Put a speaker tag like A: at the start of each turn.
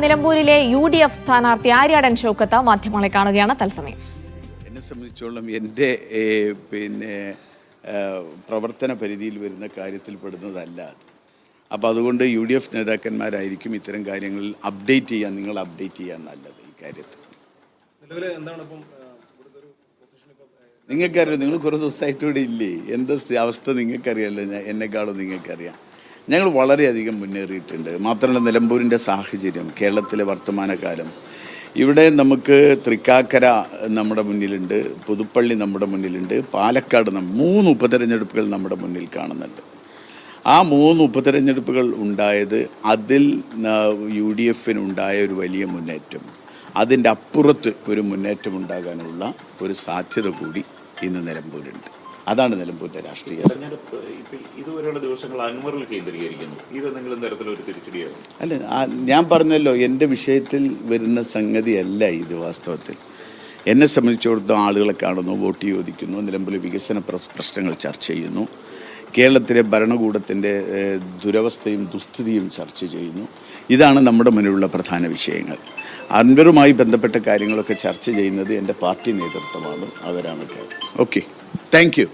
A: നിലമ്പൂരിലെ UDF സ്ഥാനാർത്ഥി ആര്യാടൻ ഷൗക്കത്ത് മാധ്യമങ്ങളെ കാണുകയാണ് തത്സമയം.
B: എന്നെ സംബന്ധിച്ചോളം എൻ്റെ പ്രവർത്തന പരിധിയിൽ വരുന്ന കാര്യത്തിൽ പെടുന്നതല്ല അത്. അപ്പോൾ അതുകൊണ്ട് UDF നേതാക്കന്മാരായിരിക്കും ഇത്തരം കാര്യങ്ങളിൽ നിങ്ങൾ അപ്ഡേറ്റ് ചെയ്യാൻ നല്ലത്. ഈ കാര്യത്തിൽ നിങ്ങൾക്കറിയാം, നിങ്ങൾ കുറേ ദിവസമായിട്ട് ഇവിടെ ഇല്ലേ, എന്താ അവസ്ഥ നിങ്ങൾക്കറിയാമല്ലോ, എന്നെക്കാളും നിങ്ങൾക്കറിയാം. ഞങ്ങൾ വളരെയധികം മുന്നേറിയിട്ടുണ്ട്. മാത്രമല്ല നിലമ്പൂരിൻ്റെ സാഹചര്യം, കേരളത്തിലെ വർത്തമാനകാലം, ഇവിടെ നമുക്ക് തൃക്കാക്കര നമ്മുടെ മുന്നിലുണ്ട്, പുതുപ്പള്ളി നമ്മുടെ മുന്നിലുണ്ട്, പാലക്കാട് 3 ഉപതെരഞ്ഞെടുപ്പുകൾ നമ്മുടെ മുന്നിൽ കാണുന്നുണ്ട്. ആ 3 ഉപതെരഞ്ഞെടുപ്പുകൾ ഉണ്ടായത് അതിൽ UDFനുണ്ടായ ഒരു വലിയ മുന്നേറ്റം, അതിൻ്റെ അപ്പുറത്ത് ഒരു മുന്നേറ്റം ഉണ്ടാകാനുള്ള ഒരു സാധ്യത കൂടി ഇന്ന് നിലമ്പൂരുണ്ട്. അതാണ് നിലമ്പൂരിൻ്റെ രാഷ്ട്രീയ
C: തെരഞ്ഞെടുപ്പ്. ഇതുവരെയുള്ള ദിവസങ്ങൾ അൻവറിൽ കേന്ദ്രീകരിക്കുന്നു. ഇത് എന്തെങ്കിലും തരത്തിലൊരു തിരിച്ചടിയാണ്?
B: അല്ല, ഞാൻ പറഞ്ഞല്ലോ, എൻ്റെ വിഷയത്തിൽ വരുന്ന സംഗതിയല്ല ഇത്. വാസ്തവത്തിൽ എന്നെ സംബന്ധിച്ചിടത്തോളം ആളുകളെ കാണുന്നു, വോട്ട് ചോദിക്കുന്നു, നിലമ്പൂരിലെ വികസന പ്രശ്നങ്ങൾ ചർച്ച ചെയ്യുന്നു, കേരളത്തിലെ ഭരണകൂടത്തിൻ്റെ ദുരവസ്ഥയും ദുസ്ഥിതിയും ചർച്ച ചെയ്യുന്നു. ഇതാണ് നമ്മുടെ മുന്നിലുള്ള പ്രധാന വിഷയങ്ങൾ. അൻവറുമായി ബന്ധപ്പെട്ട കാര്യങ്ങളൊക്കെ ചർച്ച ചെയ്യുന്നത് എൻ്റെ പാർട്ടി നേതൃത്വമാണ്, അവരാണ്. Okay, thank you.